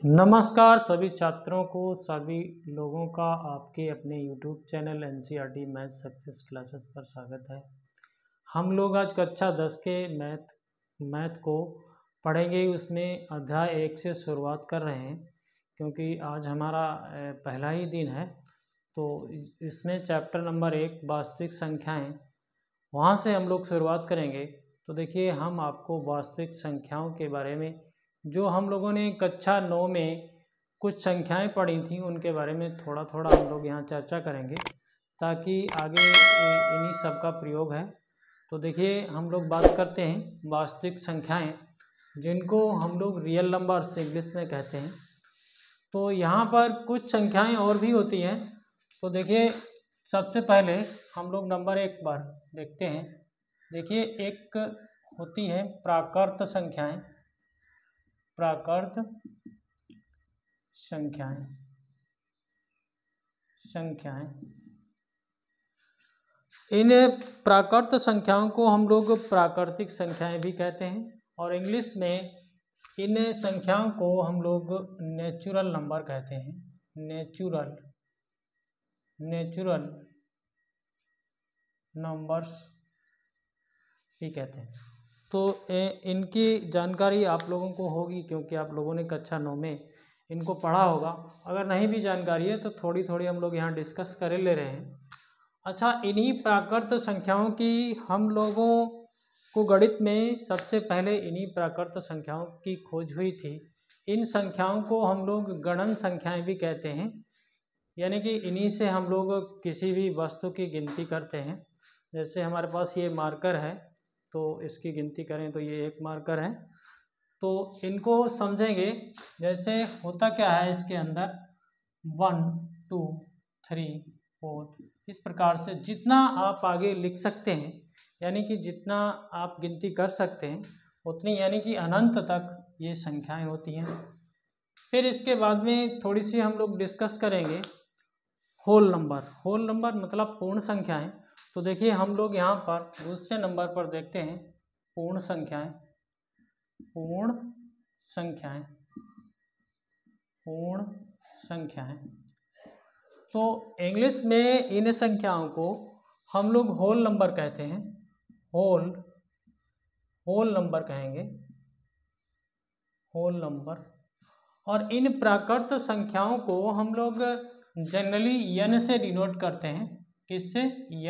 नमस्कार सभी छात्रों को, सभी लोगों का आपके अपने YouTube channel NCERT math success classes पर स्वागत है। हम लोग आज कक्षा 10 के मैथ को पढ़ेंगे। उसमें अध्याय 1 से शुरुआत कर रहे हैं क्योंकि आज हमारा पहला ही दिन है। तो इसमें चैप्टर नंबर 1 वास्तविक संख्याएं, वहाँ से हम लोग शुरुआत करेंगे। तो देखिए, हम आपको वास्तविक संख्याओं के बारे में, जो हम लोगों ने कक्षा 9 में कुछ संख्याएं पढ़ी थी, उनके बारे में थोड़ा थोड़ा हम लोग यहाँ चर्चा करेंगे ताकि आगे इन्हीं सब का प्रयोग है। तो देखिए, हम लोग बात करते हैं वास्तविक संख्याएं, जिनको हम लोग रियल नंबर्स इंग्लिश में कहते हैं। तो यहाँ पर कुछ संख्याएं और भी होती हैं। तो देखिए, सबसे पहले हम लोग नंबर 1 पर देखते हैं। देखिए, एक होती है प्राकृत संख्याएं। प्राकृत संख्याएं इन प्राकृत संख्याओं को हम लोग प्राकृतिक संख्याएं भी कहते हैं, और इंग्लिश में इन संख्याओं को हम लोग नेचुरल नंबर कहते हैं। नेचुरल नंबर्स भी कहते हैं। तो इनकी जानकारी आप लोगों को होगी क्योंकि आप लोगों ने कक्षा 9 में इनको पढ़ा होगा। अगर नहीं भी जानकारी है तो थोड़ी थोड़ी हम लोग यहाँ डिस्कस कर ले रहे हैं। अच्छा, इन्हीं प्राकृत संख्याओं की हम लोगों को गणित में सबसे पहले इन्हीं प्राकृत संख्याओं की खोज हुई थी। इन संख्याओं को हम लोग गणन संख्याएं भी कहते हैं, यानी कि इन्हीं से हम लोग किसी भी वस्तु की गिनती करते हैं। जैसे हमारे पास ये मार्कर है, तो इसकी गिनती करें तो ये एक मार्कर है। तो इनको समझेंगे। जैसे होता क्या है, इसके अंदर 1 2 3 4 इस प्रकार से जितना आप आगे लिख सकते हैं, यानी कि जितना आप गिनती कर सकते हैं उतनी, यानी कि अनंत तक ये संख्याएं होती हैं। फिर इसके बाद में थोड़ी सी हम लोग डिस्कस करेंगे होल नंबर मतलब पूर्ण संख्याएं। तो देखिए, हम लोग यहाँ पर दूसरे नंबर पर देखते हैं पूर्ण संख्याएं। तो इंग्लिश में इन संख्याओं को हम लोग होल नंबर कहते हैं। होल नंबर कहेंगे, होल नंबर। और इन प्राकृत संख्याओं को हम लोग जनरली n से डिनोट करते हैं। किससे?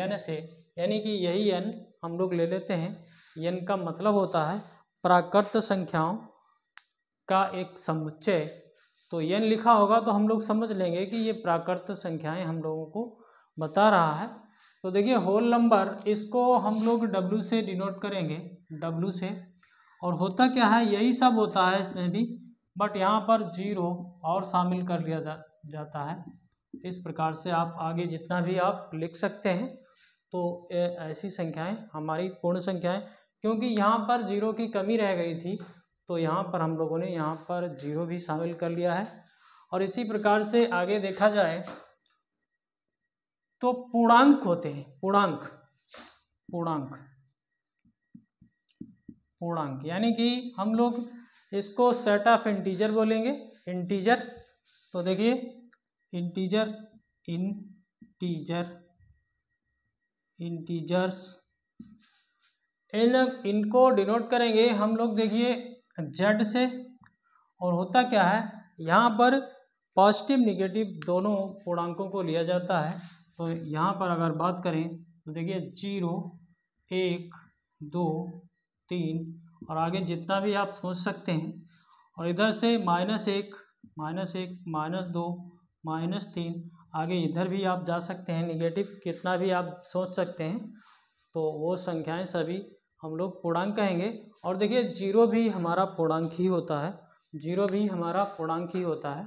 n से, यानी कि यही n हम लोग ले लेते हैं। n का मतलब होता है प्राकृत संख्याओं का एक समुच्चय। तो n लिखा होगा तो हम लोग समझ लेंगे कि ये प्राकृत संख्याएं हम लोगों को बता रहा है। तो देखिए, होल नंबर, इसको हम लोग w से डिनोट करेंगे, w से। और होता क्या है, यही सब होता है इसमें भी, बट यहाँ पर 0 और शामिल कर लिया जाता है। इस प्रकार से आप आगे जितना भी आप लिख सकते हैं। तो ऐसी संख्याएं हमारी पूर्ण संख्याएं, क्योंकि यहाँ पर 0 की कमी रह गई थी, तो यहाँ पर हम लोगों ने यहाँ पर 0 भी शामिल कर लिया है। और इसी प्रकार से आगे देखा जाए तो पूर्णांक होते हैं। पूर्णांक यानी कि हम लोग इसको सेट ऑफ इंटीजर बोलेंगे। इंटीजर, तो देखिए इंटीजर्स, इनको डिनोट करेंगे हम लोग, देखिए z से। और होता क्या है, यहाँ पर पॉजिटिव निगेटिव दोनों पूर्णांकों को लिया जाता है। तो यहाँ पर अगर बात करें तो देखिए 0 1 2 3 और आगे जितना भी आप सोच सकते हैं। और इधर से -1 -2 -3, आगे इधर भी आप जा सकते हैं, निगेटिव कितना भी आप सोच सकते हैं। तो वो संख्याएं सभी हम लोग पूर्णांक कहेंगे। और देखिए, 0 भी हमारा पूर्णांक ही होता है। 0 भी हमारा पूर्णांक ही होता है।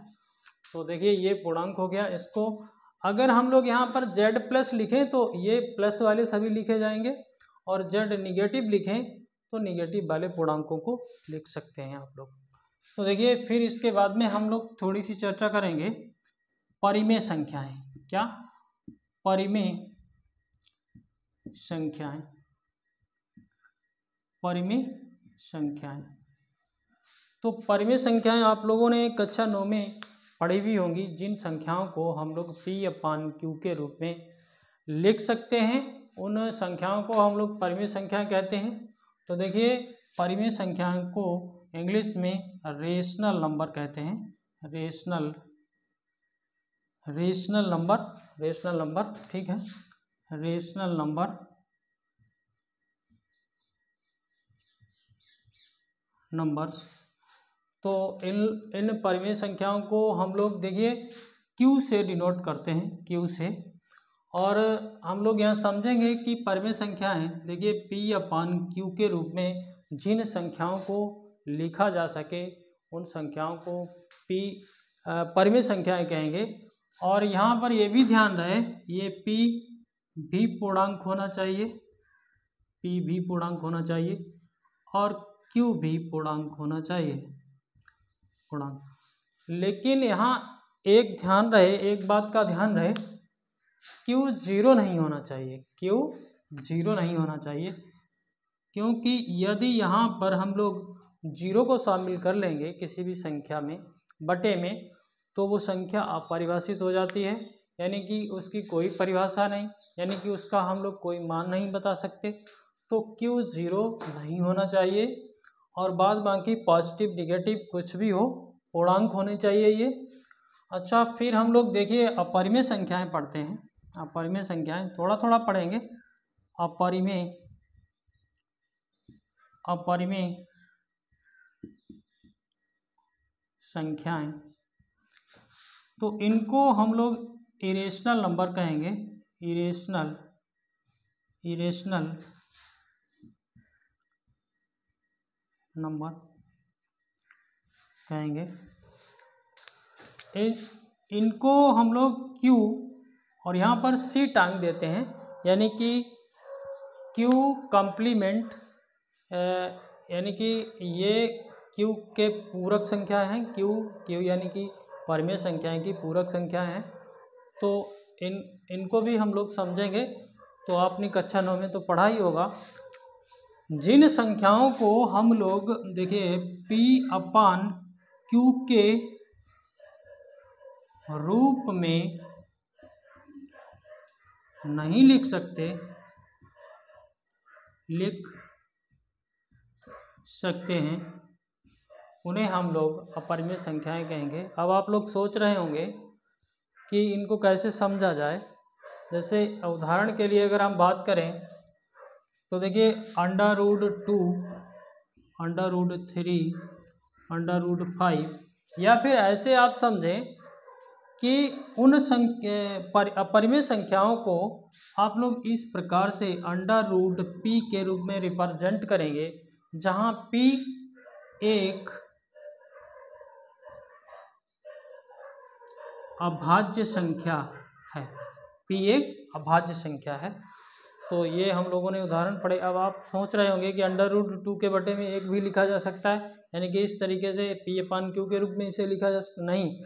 तो देखिए, ये पूर्णांक हो गया। इसको अगर हम लोग यहाँ पर z प्लस लिखें तो ये प्लस वाले सभी लिखे जाएंगे, और z निगेटिव लिखें तो निगेटिव वाले पूर्णांकों को लिख सकते हैं आप लोग। तो देखिए, फिर इसके बाद में हम लोग थोड़ी सी चर्चा करेंगे परिमेय संख्याएं। क्या? परिमेय संख्याएं। तो परिमेय संख्याएं आप लोगों ने कक्षा 9 में पढ़ी हुई होंगी, जिन संख्याओं को हम लोग P/Q के रूप में लिख सकते हैं, उन संख्याओं को हम लोग परिमेय संख्याएं कहते हैं। तो देखिए, परिमेय संख्याओं को इंग्लिश में रेशनल नंबर कहते हैं। रेशनल नंबर, ठीक है, रेशनल नंबर्स। तो इन परिमेय संख्याओं को हम लोग देखिए Q से डिनोट करते हैं, Q से। और हम लोग यहाँ समझेंगे कि परिमेय संख्याएं देखिए P/Q के रूप में जिन संख्याओं को लिखा जा सके, उन संख्याओं को परिमेय संख्याएं कहेंगे। और यहाँ पर ये भी ध्यान रहे, ये P भी पूर्णांक होना चाहिए, और Q भी पूर्णांक होना चाहिए, लेकिन यहाँ एक बात का ध्यान रहे, Q 0 नहीं होना चाहिए, क्योंकि यदि यहाँ पर हम लोग 0 को शामिल कर लेंगे किसी भी संख्या में बटे में, तो वो संख्या अपरिभाषित हो जाती है, यानी कि उसकी कोई परिभाषा नहीं, यानी कि उसका हम लोग कोई मान नहीं बता सकते। तो Q 0 नहीं होना चाहिए, और बाद बाकी पॉजिटिव नेगेटिव कुछ भी हो, पूर्णांक होने चाहिए ये। अच्छा, फिर हम लोग देखिए अपरिमेय संख्याएं पढ़ते हैं। अपरिमेय संख्याएं थोड़ा थोड़ा पढ़ेंगे। अपरिमेय संख्याएं, तो इनको हम लोग इरेशनल नंबर कहेंगे, इरेशनल नंबर कहेंगे। इनको हम लोग Q और यहाँ पर C टांग देते हैं, यानी कि Q कॉम्प्लीमेंट, यानी कि ये Q के पूरक संख्या हैं, Q यानी कि परिमेय संख्याएं की पूरक संख्या हैं। तो इनको भी हम लोग समझेंगे। तो आपने कक्षा 9 में तो पढ़ा ही होगा, जिन संख्याओं को हम लोग देखिए P/Q के रूप में नहीं लिख सकते हैं, उन्हें हम लोग अपरिमेय संख्याएं कहेंगे। अब आप लोग सोच रहे होंगे कि इनको कैसे समझा जाए। जैसे उदाहरण के लिए अगर हम बात करें तो देखिए √2, √3, √5, या फिर ऐसे आप समझें कि उन अपरिमेय संख्याओं को आप लोग इस प्रकार से √P के रूप में रिप्रेजेंट करेंगे, जहाँ P एक अभाज्य संख्या है। तो ये हम लोगों ने उदाहरण पढ़े। अब आप सोच रहे होंगे कि √2 के बटे में 1 भी लिखा जा सकता है, यानी कि इस तरीके से P/Q के रूप में इसे लिखा जा सकता नहीं।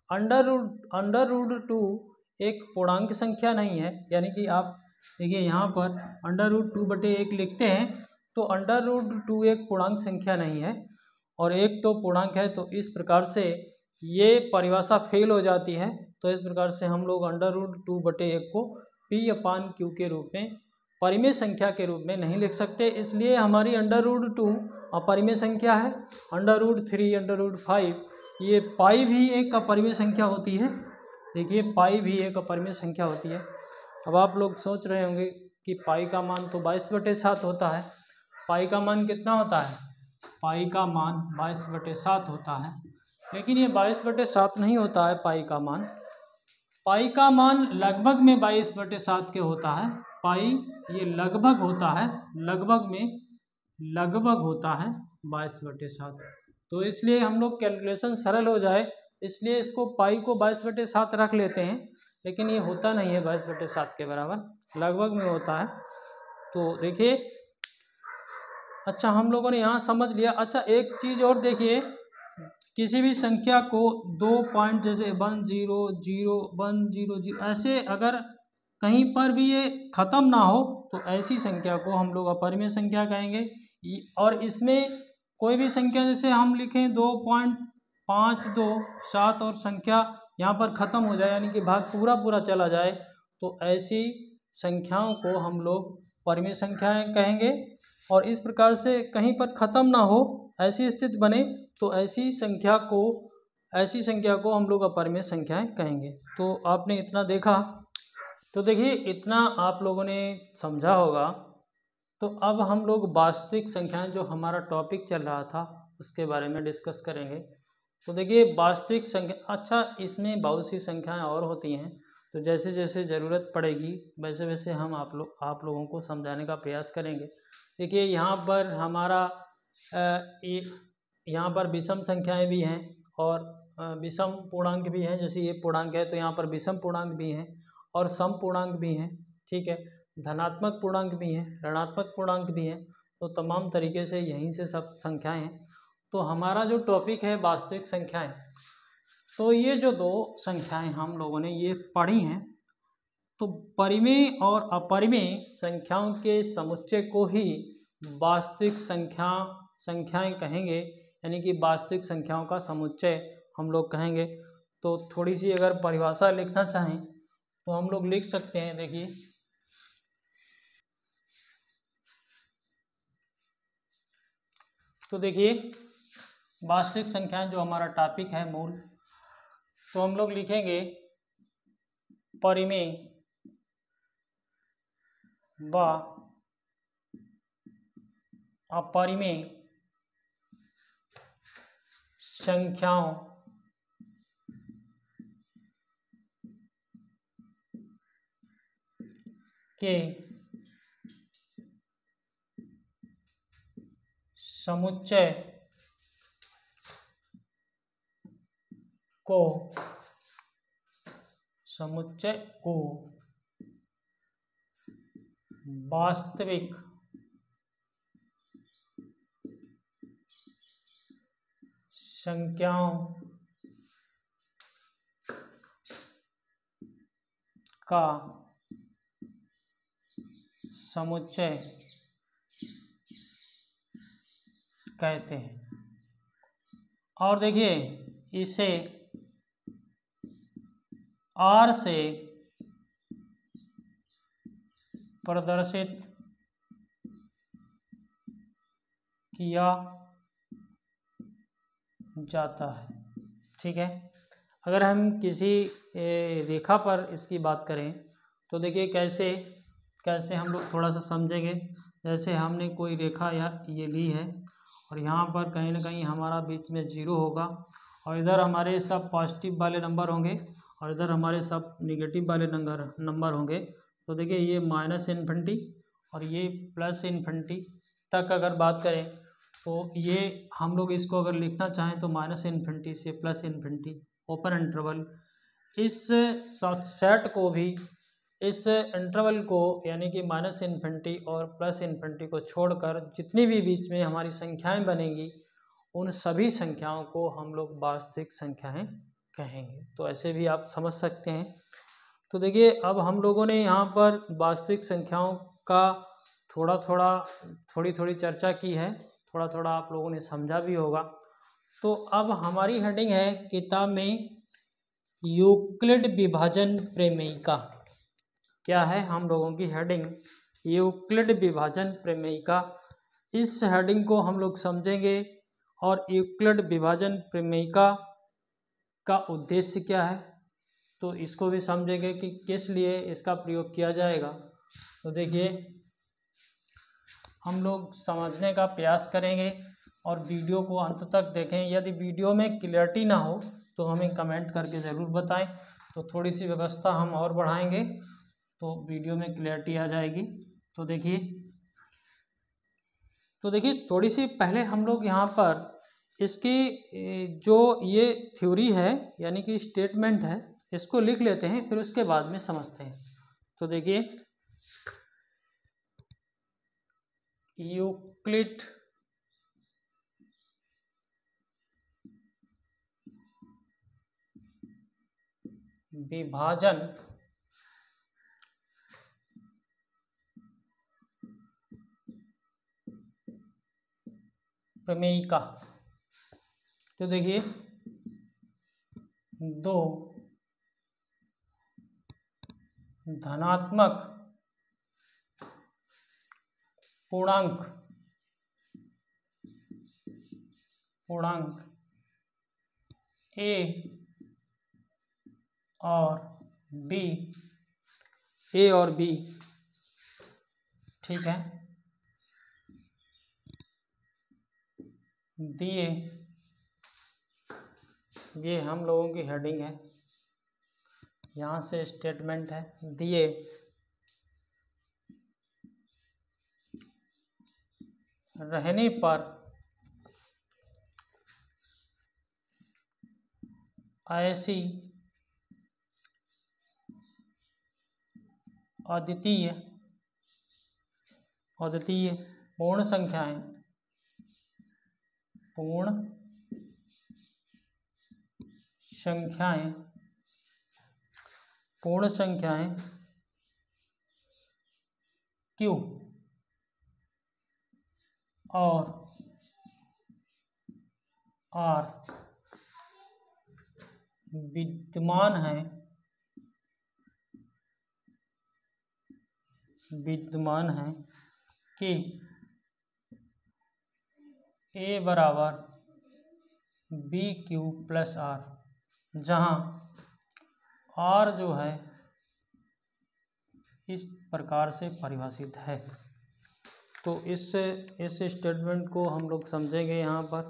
√2 एक पूर्णांक संख्या नहीं है, यानी कि आप देखिए यहाँ पर √2 बटे 1 लिखते हैं, तो √2 एक पूर्णांक संख्या नहीं है, और 1 तो पूर्णांक है, तो इस प्रकार से ये परिभाषा फेल हो जाती है। तो इस प्रकार से हम लोग √2 बटे 1 को P/Q के रूप में परिमेय संख्या के रूप में नहीं लिख सकते, इसलिए हमारी √2 अपरिमेय संख्या है। √3, √5, ये पाई भी एक अपरिमेय संख्या होती है। देखिए पाई भी एक अपरिमेय संख्या होती है। अब आप लोग सोच रहे होंगे कि पाई का मान तो 22/7 होता है। पाई का मान कितना होता है? पाई का मान 22/7 होता है, लेकिन ये 22/7 नहीं होता है। पाई का मान लगभग में 22/7 के होता है। पाई ये लगभग होता है, लगभग होता है 22/7। तो इसलिए हम लोग कैलकुलेशन सरल हो जाए, इसलिए इसको पाई को 22/7 रख लेते हैं, लेकिन ये होता नहीं है 22/7 के बराबर, लगभग में होता है। तो देखिए, अच्छा हम लोगों ने यहाँ समझ लिया। अच्छा एक चीज़ और देखिए, किसी भी संख्या को 2 पॉइंट जैसे 1 0 0 1 0 0 ऐसे अगर कहीं पर भी ये ख़त्म ना हो, तो ऐसी संख्या को हम लोग अपरिमेय संख्या कहेंगे। और इसमें कोई भी संख्या जैसे हम लिखें 2.527 और संख्या यहाँ पर ख़त्म हो जाए, यानी कि भाग पूरा पूरा चला जाए, तो ऐसी संख्याओं को हम लोग परिमेय संख्याएं कहेंगे। और इस प्रकार से कहीं पर ख़त्म ना हो, ऐसी स्थिति बने, तो ऐसी संख्या को हम लोग अपरिमेय संख्याएं कहेंगे। तो आपने इतना देखा, तो देखिए इतना आप लोगों ने समझा होगा। तो अब हम लोग वास्तविक संख्याएं, जो हमारा टॉपिक चल रहा था, उसके बारे में डिस्कस करेंगे। तो देखिए वास्तविक संख्या, अच्छा इसमें बहुत सी संख्याएं और होती हैं, तो जैसे जैसे ज़रूरत पड़ेगी वैसे वैसे हम आप लोगों को समझाने का प्रयास करेंगे। देखिए यहाँ पर हमारा यहाँ पर विषम संख्याएं भी हैं और विषम पूर्णांक भी हैं। जैसे ये पूर्णांक है तो यहाँ पर विषम पूर्णांक भी हैं और सम पूर्णांक भी हैं, ठीक है। धनात्मक पूर्णांक भी हैं, ऋणात्मक पूर्णांक भी हैं। तो तमाम तरीके से यहीं से सब संख्याएं हैं। तो हमारा जो टॉपिक है वास्तविक संख्याएं, तो ये जो दो संख्याएं हम लोगों ने ये पढ़ी हैं, तो परिमेय और अपरिमेय संख्याओं के समुच्चय को ही वास्तविक संख्याएं कहेंगे, यानी कि वास्तविक संख्याओं का समुच्चय हम लोग कहेंगे। तो थोड़ी सी अगर परिभाषा लिखना चाहें तो हम लोग लिख सकते हैं। देखिए तो देखिए वास्तविक संख्याएं जो हमारा टॉपिक है मूल, तो हम लोग लिखेंगे परिमेय व अपरिमेय संख्याओं के समुच्चय को वास्तविक संख्याओं का समुच्चय कहते हैं। और देखिए इसे R से प्रदर्शित किया जाता है, ठीक है। अगर हम किसी रेखा पर इसकी बात करें तो देखिए कैसे हम लोग थोड़ा सा समझेंगे। जैसे हमने कोई रेखा या ये ली है और यहाँ पर कहीं ना कहीं हमारा बीच में जीरो होगा और इधर हमारे सब पॉजिटिव वाले नंबर होंगे और इधर हमारे सब निगेटिव वाले नंबर होंगे। तो देखिए ये माइनस इन्फिनिटी और ये प्लस इन्फिनिटी तक अगर बात करें तो ये हम लोग इसको अगर लिखना चाहें तो माइनस इन्फिनिटी से प्लस इन्फिनिटी ओपन इंटरवल, इस सेट को भी, इस इंटरवल को यानी कि माइनस इन्फिनिटी और प्लस इन्फिनिटी को छोड़कर जितनी भी बीच में हमारी संख्याएं बनेंगी उन सभी संख्याओं को हम लोग वास्तविक संख्याएं कहेंगे। तो ऐसे भी आप समझ सकते हैं। तो देखिए अब हम लोगों ने यहाँ पर वास्तविक संख्याओं का थोड़ी थोड़ी चर्चा की है, थोड़ा थोड़ा आप लोगों ने समझा भी होगा। तो अब हमारी हेडिंग है किताब में यूक्लिड विभाजन प्रमेयिका। क्या है हम लोगों की हेडिंग? यूक्लिड विभाजन प्रमेयिका। इस हेडिंग को हम लोग समझेंगे और यूक्लिड विभाजन प्रमेयिका का उद्देश्य क्या है, तो इसको भी समझेंगे कि किस लिए इसका प्रयोग किया जाएगा। तो देखिए हम लोग समझने का प्रयास करेंगे और वीडियो को अंत तक देखें। यदि वीडियो में क्लियरिटी ना हो तो हमें कमेंट करके ज़रूर बताएं, तो थोड़ी सी व्यवस्था हम और बढ़ाएंगे तो वीडियो में क्लियरिटी आ जाएगी। तो देखिए थोड़ी सी पहले हम लोग यहाँ पर इसकी जो ये थ्योरी है यानी कि स्टेटमेंट है, इसको लिख लेते हैं, फिर उसके बाद में समझते हैं। तो देखिए यूक्लिड विभाजन प्रमेयिका। तो देखिए 2 धनात्मक पूर्णांक ए और बी, ठीक है, दिए, ये हम लोगों की हेडिंग है, यहाँ से स्टेटमेंट है, दिए रहने पर ऐसी अद्वितीय पूर्ण संख्याएं Q और R विद्यमान है कि A बराबर BQ प्लस R, जहाँ R जो है इस प्रकार से परिभाषित है। तो इस स्टेटमेंट को हम लोग समझेंगे यहाँ पर।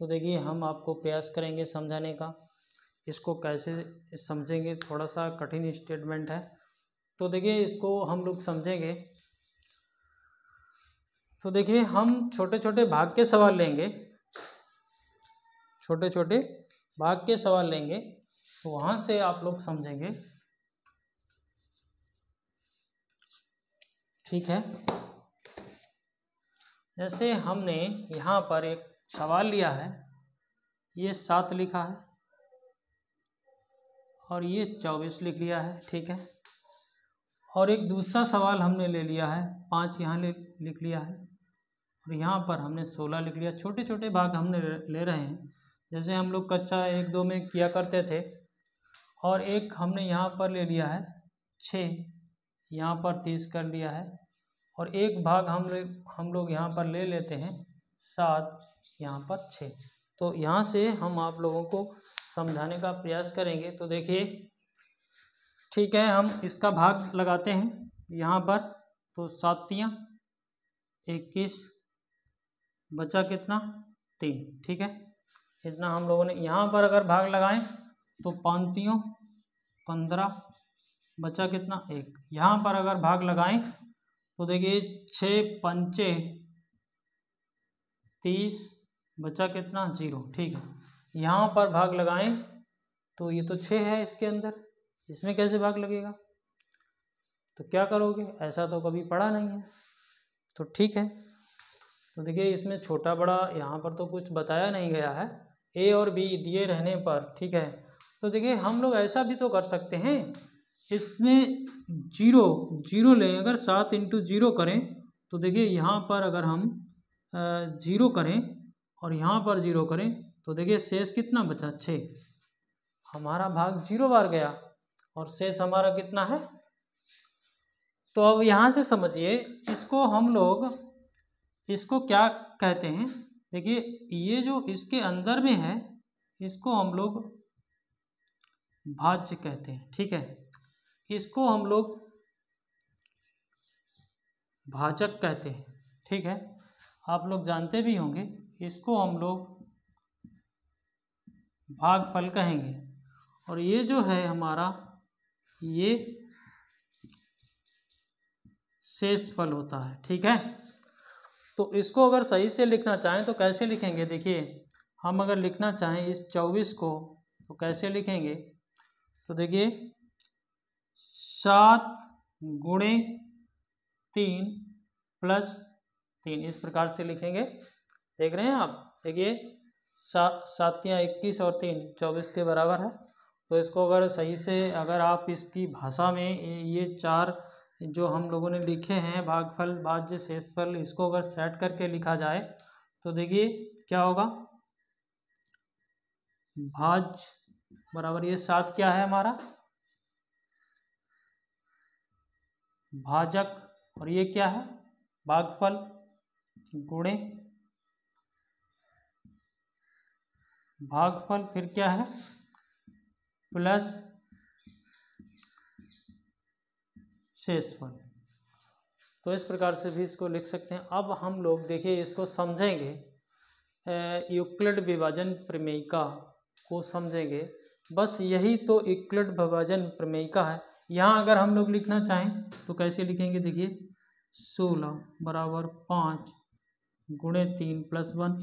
तो देखिए हम आपको प्रयास करेंगे समझाने का, इसको कैसे समझेंगे, थोड़ा सा कठिन स्टेटमेंट है। तो देखिए इसको हम लोग समझेंगे। तो देखिए हम छोटे छोटे भाग के सवाल लेंगे, तो वहाँ से आप लोग समझेंगे, ठीक है। जैसे हमने यहाँ पर एक सवाल लिया है, ये 7 लिखा है और ये 24 लिख लिया है, ठीक है। और एक दूसरा सवाल हमने ले लिया है, 5 यहाँ लिख लिया है और यहाँ पर हमने 16 लिख लिया। छोटे छोटे भाग हमने ले रहे हैं, जैसे हम लोग कक्षा 1-2 में किया करते थे। और एक हमने यहाँ पर ले लिया है 6, यहाँ पर 30 कर लिया है। और एक भाग हम लोग यहाँ पर ले लेते हैं 7, यहाँ पर 6। तो यहाँ से हम आप लोगों को समझाने का प्रयास करेंगे। तो देखिए ठीक है, हम इसका भाग लगाते हैं यहाँ पर। तो 7 तियाँ 21, बचा कितना 3, ठीक है। इतना हम लोगों ने यहाँ पर अगर भाग लगाएं तो 5 तियों 15, बचा कितना 1। यहाँ पर अगर भाग लगाएं तो देखिए 6 पंचे 30, बचा कितना 0, ठीक है। यहाँ पर भाग लगाएं तो ये तो 6 है इसके अंदर, इसमें कैसे भाग लगेगा? तो क्या करोगे, ऐसा तो कभी पढ़ा नहीं है। तो ठीक है, तो देखिए इसमें छोटा बड़ा यहाँ पर तो कुछ बताया नहीं गया है, ए और बी दिए रहने पर, ठीक है। तो देखिए हम लोग ऐसा भी तो कर सकते हैं, इसमें जीरो लें, अगर 7 × 0 करें तो देखिए यहाँ पर अगर हम 0 करें और यहाँ पर 0 करें तो देखिए शेष कितना बचा 6। हमारा भाग 0 बार गया और शेष हमारा कितना है। तो अब यहाँ से समझिए, इसको हम लोग इसको क्या कहते हैं। देखिए ये जो इसके अंदर में है इसको हम लोग भाज्य कहते हैं, ठीक है। इसको हम लोग भाजक कहते हैं, ठीक है। आप लोग जानते भी होंगे, इसको हम लोग भागफल कहेंगे। और ये जो है हमारा, ये शेषफल होता है, ठीक है। तो इसको अगर सही से लिखना चाहें तो कैसे लिखेंगे? देखिए हम अगर लिखना चाहें इस 24 को तो कैसे लिखेंगे? तो देखिए 7 × 3 + 3, इस प्रकार से लिखेंगे। देख रहे हैं आप, देखिए 7 × 21 और 3 24 के बराबर है। तो इसको अगर सही से, अगर आप इसकी भाषा में ये 4 जो हम लोगों ने लिखे हैं, भागफल, भाज्य, शेषफल, इसको अगर सेट करके लिखा जाए तो देखिए क्या होगा, भाज बराबर ये 7 क्या है हमारा भाजक, और ये क्या है भागफल गुणे भागफल, फिर क्या है प्लस शेषफल। तो इस प्रकार से भी इसको लिख सकते हैं। अब हम लोग देखिए इसको समझेंगे, यूक्लिड विभाजन प्रमेयिका को समझेंगे। बस यही तो यूक्लिड विभाजन प्रमेयिका है। यहाँ अगर हम लोग लिखना चाहें तो कैसे लिखेंगे, देखिए 16 बराबर 5 गुणे 3 प्लस 1।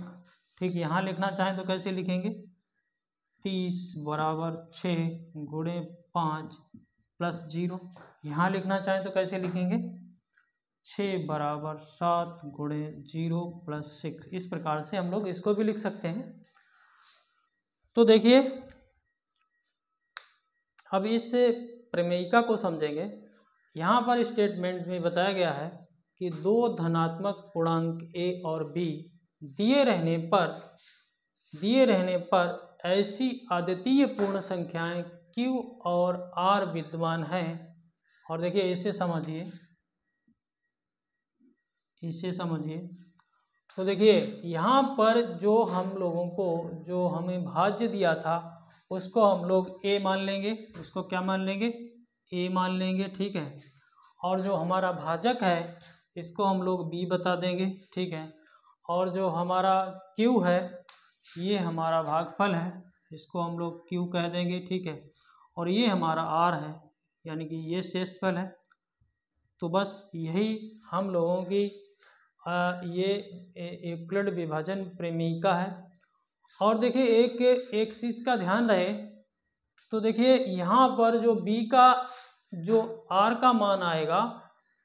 ठीक, यहाँ लिखना चाहें तो कैसे लिखेंगे, 30 बराबर 6 गुणे 5 प्लस 0। यहाँ लिखना चाहें तो कैसे लिखेंगे, 6 बराबर 7 गुणे 0 प्लस 6। इस प्रकार से हम लोग इसको भी लिख सकते हैं। तो देखिए अब इस प्रमेयिका को समझेंगे। यहाँ पर स्टेटमेंट में बताया गया है कि दो धनात्मक पूर्णांक a और b दिए रहने पर ऐसी अद्वितीय पूर्ण संख्याएं q और r विद्यमान हैं। और देखिए इसे समझिए। तो देखिए यहाँ पर जो हम लोगों को जो हमें भाज्य दिया था उसको हम लोग a मान लेंगे, उसको क्या मान लेंगे, a मान लेंगे, ठीक है। और जो हमारा भाजक है इसको हम लोग b बता देंगे, ठीक है। और जो हमारा q है ये हमारा भागफल है, इसको हम लोग q कह देंगे, ठीक है। और ये हमारा r है, यानी कि ये शेषफल है। तो बस यही हम लोगों की ये यूक्लिड विभाजन प्रमेयिका है। और देखिए एक चीज़ का ध्यान रहे, तो देखिए यहाँ पर जो b का जो r का मान आएगा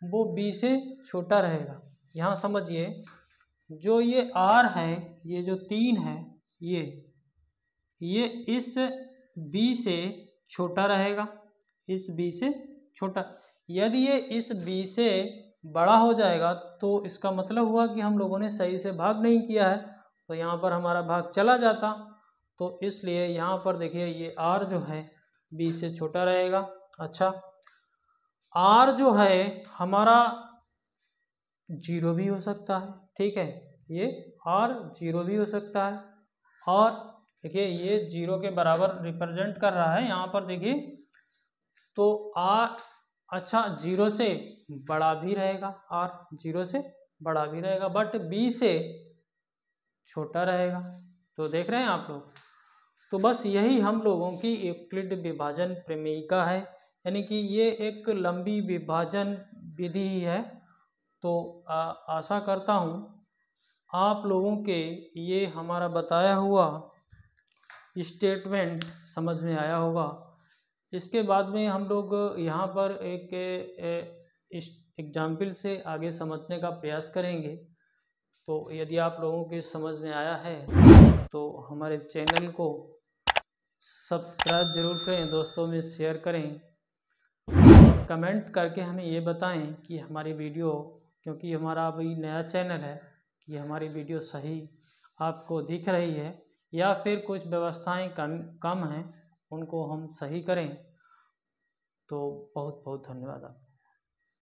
वो b से छोटा रहेगा। यहाँ समझिए जो ये r है, ये जो 3 है, ये इस b से छोटा रहेगा, इस b से छोटा। यदि ये इस b से बड़ा हो जाएगा तो इसका मतलब हुआ कि हम लोगों ने सही से भाग नहीं किया है, तो यहाँ पर हमारा भाग चला जाता। तो इसलिए यहाँ पर देखिए ये r जो है b से छोटा रहेगा। अच्छा, r जो है हमारा 0 भी हो सकता है, ठीक है, ये r 0 भी हो सकता है। और देखिए ये 0 के बराबर रिप्रेजेंट कर रहा है यहाँ पर, देखिए तो r अच्छा 0 से बड़ा भी रहेगा, r 0 से बड़ा भी रहेगा, बट b से छोटा रहेगा। तो देख रहे हैं आप लोग। तो बस यही हम लोगों की यूक्लिड विभाजन प्रमेयिका है, यानी कि ये एक लंबी विभाजन विधि है। तो आशा करता हूँ आप लोगों के ये हमारा बताया हुआ स्टेटमेंट समझ में आया होगा। इसके बाद में हम लोग यहाँ पर एक एग्जाम्पल से आगे समझने का प्रयास करेंगे। तो यदि आप लोगों के समझ में आया है तो हमारे चैनल को सब्सक्राइब जरूर करें, दोस्तों में शेयर करें, कमेंट करके हमें ये बताएं कि हमारी वीडियो, क्योंकि हमारा अभी नया चैनल है, कि हमारी वीडियो सही आपको दिख रही है या फिर कुछ व्यवस्थाएं कम हैं, उनको हम सही करें। तो बहुत बहुत धन्यवाद आपका।